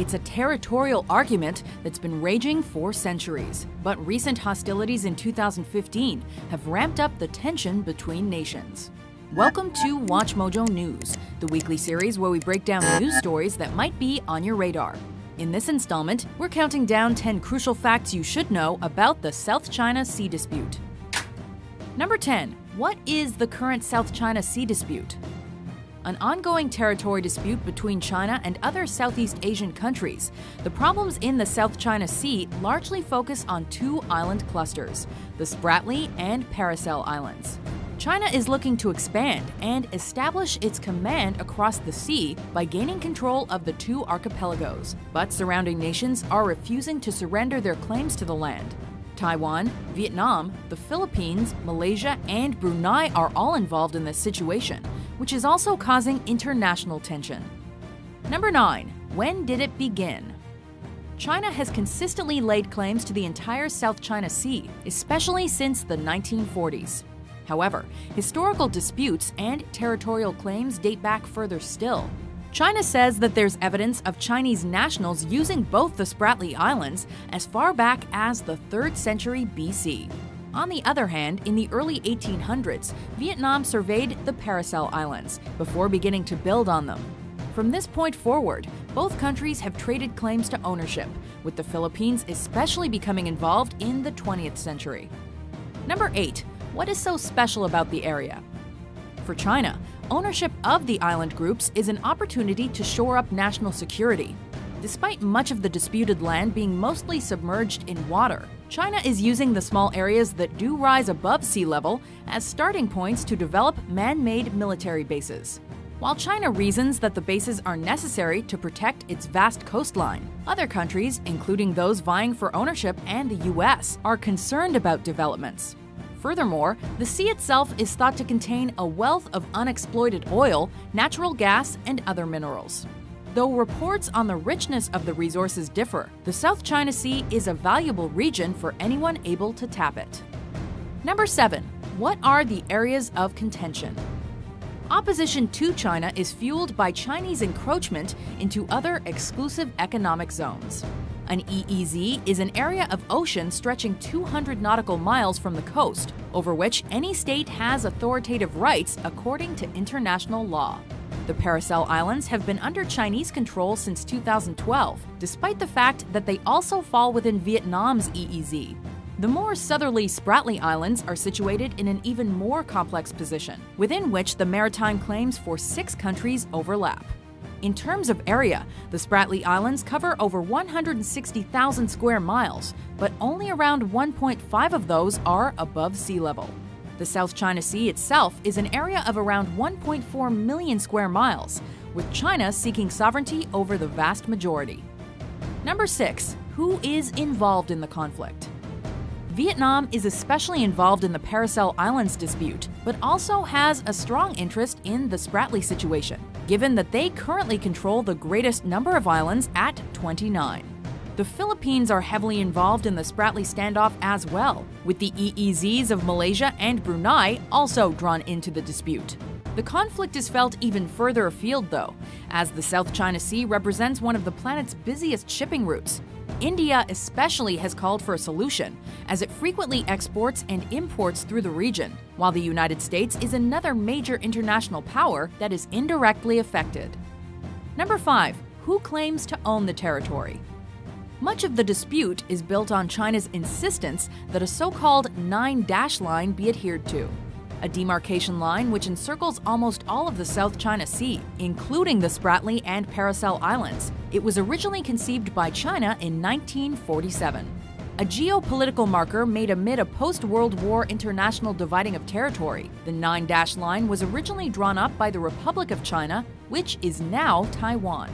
It's a territorial argument that's been raging for centuries. But recent hostilities in 2015 have ramped up the tension between nations. Welcome to WatchMojo News, the weekly series where we break down news stories that might be on your radar. In this installment, we're counting down 10 crucial facts you should know about the South China Sea dispute. Number 10. What is the current South China Sea dispute? An ongoing territory dispute between China and other Southeast Asian countries. The problems in the South China Sea largely focus on two island clusters, the Spratly and Paracel Islands. China is looking to expand and establish its command across the sea by gaining control of the two archipelagos, but surrounding nations are refusing to surrender their claims to the land. Taiwan, Vietnam, the Philippines, Malaysia, and Brunei are all involved in this situation, which is also causing international tension. Number 9. When did it begin? China has consistently laid claims to the entire South China Sea, especially since the 1940s. However, historical disputes and territorial claims date back further still. China says that there's evidence of Chinese nationals using both the Spratly Islands as far back as the 3rd century BC. On the other hand, in the early 1800s, Vietnam surveyed the Paracel Islands before beginning to build on them. From this point forward, both countries have traded claims to ownership, with the Philippines especially becoming involved in the 20th century. Number 8. What is so special about the area? For China, ownership of the island groups is an opportunity to shore up national security. Despite much of the disputed land being mostly submerged in water, China is using the small areas that do rise above sea level as starting points to develop man-made military bases. While China reasons that the bases are necessary to protect its vast coastline, other countries, including those vying for ownership and the US, are concerned about developments. Furthermore, the sea itself is thought to contain a wealth of unexploited oil, natural gas, and other minerals. Though reports on the richness of the resources differ, the South China Sea is a valuable region for anyone able to tap it. Number 7. What are the areas of contention? Opposition to China is fueled by Chinese encroachment into other exclusive economic zones. An EEZ is an area of ocean stretching 200 nautical miles from the coast, over which any state has authoritative rights according to international law. The Paracel Islands have been under Chinese control since 2012, despite the fact that they also fall within Vietnam's EEZ. The more southerly Spratly Islands are situated in an even more complex position, within which the maritime claims for 6 countries overlap. In terms of area, the Spratly Islands cover over 160,000 square miles, but only around 1.5 of those are above sea level. The South China Sea itself is an area of around 1.4 million square miles, with China seeking sovereignty over the vast majority. Number 6. Who is involved in the conflict? Vietnam is especially involved in the Paracel Islands dispute, but also has a strong interest in the Spratly situation, given that they currently control the greatest number of islands at 29. The Philippines are heavily involved in the Spratly standoff as well, with the EEZs of Malaysia and Brunei also drawn into the dispute. The conflict is felt even further afield, though, as the South China Sea represents one of the planet's busiest shipping routes. India especially has called for a solution, as it frequently exports and imports through the region, while the United States is another major international power that is indirectly affected. Number 5. Who claims to own the territory? Much of the dispute is built on China's insistence that a so-called 9-dash line be adhered to, a demarcation line which encircles almost all of the South China Sea, including the Spratly and Paracel Islands. It was originally conceived by China in 1947. A geopolitical marker made amid a post-World War international dividing of territory. The 9-dash line was originally drawn up by the Republic of China, which is now Taiwan.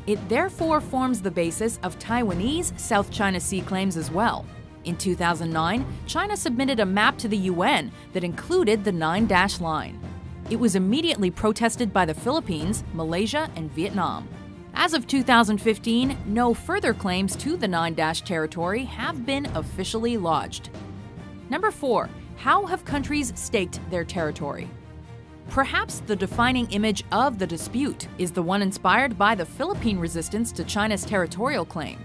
It therefore forms the basis of Taiwanese South China Sea claims as well. In 2009, China submitted a map to the UN that included the 9-dash line. It was immediately protested by the Philippines, Malaysia, and Vietnam. As of 2015, no further claims to the 9-dash territory have been officially lodged. Number 4. How have countries staked their territory? Perhaps the defining image of the dispute is the one inspired by the Philippine resistance to China's territorial claim.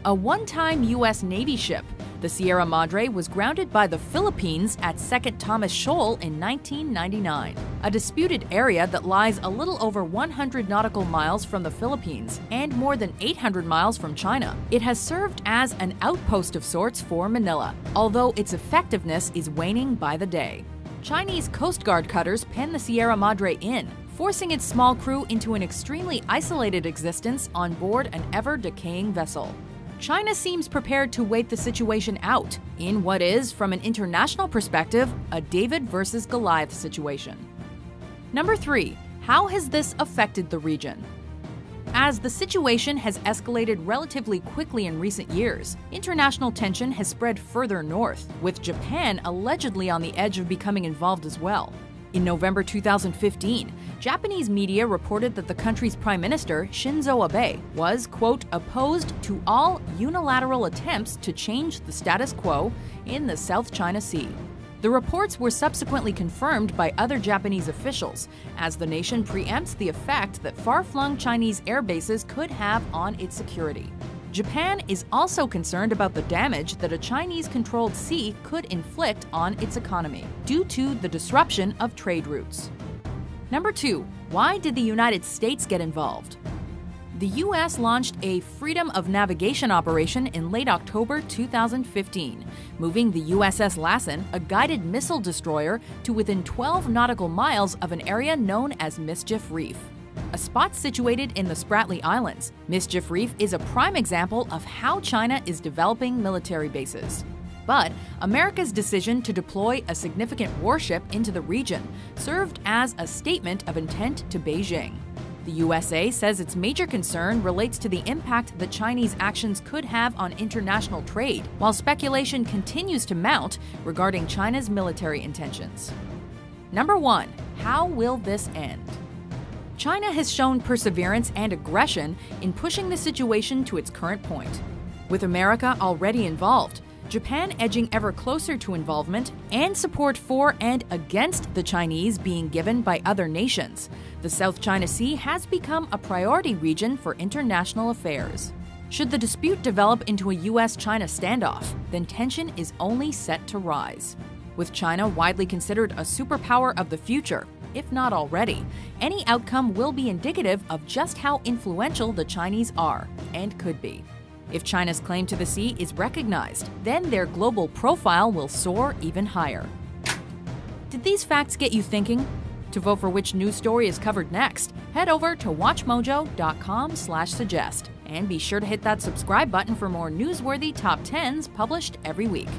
A one-time U.S. Navy ship, the Sierra Madre, was grounded by the Philippines at Second Thomas Shoal in 1999, a disputed area that lies a little over 100 nautical miles from the Philippines and more than 800 miles from China. It has served as an outpost of sorts for Manila, although its effectiveness is waning by the day. Chinese Coast Guard cutters pen the Sierra Madre in, forcing its small crew into an extremely isolated existence on board an ever-decaying vessel. China seems prepared to wait the situation out in what is, from an international perspective, a David versus Goliath situation. Number 3. How has this affected the region? As the situation has escalated relatively quickly in recent years, international tension has spread further north, with Japan allegedly on the edge of becoming involved as well. In November 2015, Japanese media reported that the country's Prime Minister, Shinzo Abe, was, quote, opposed to all unilateral attempts to change the status quo in the South China Sea. The reports were subsequently confirmed by other Japanese officials, as the nation preempts the effect that far-flung Chinese air bases could have on its security. Japan is also concerned about the damage that a Chinese-controlled sea could inflict on its economy due to the disruption of trade routes. Number 2. Why did the United States get involved? The U.S. launched a Freedom of Navigation operation in late October 2015, moving the USS Lassen, a guided missile destroyer, to within 12 nautical miles of an area known as Mischief Reef. A spot situated in the Spratly Islands, Mischief Reef is a prime example of how China is developing military bases. But America's decision to deploy a significant warship into the region served as a statement of intent to Beijing. The USA says its major concern relates to the impact that Chinese actions could have on international trade, while speculation continues to mount regarding China's military intentions. Number 1. How will this end? China has shown perseverance and aggression in pushing the situation to its current point. With America already involved, Japan edging ever closer to involvement, and support for and against the Chinese being given by other nations, the South China Sea has become a priority region for international affairs. Should the dispute develop into a U.S.-China standoff, then tension is only set to rise. With China widely considered a superpower of the future, if not already, any outcome will be indicative of just how influential the Chinese are and could be. If China's claim to the sea is recognized, then their global profile will soar even higher. Did these facts get you thinking? To vote for which news story is covered next, head over to WatchMojo.com/suggest and be sure to hit that subscribe button for more newsworthy top 10s published every week.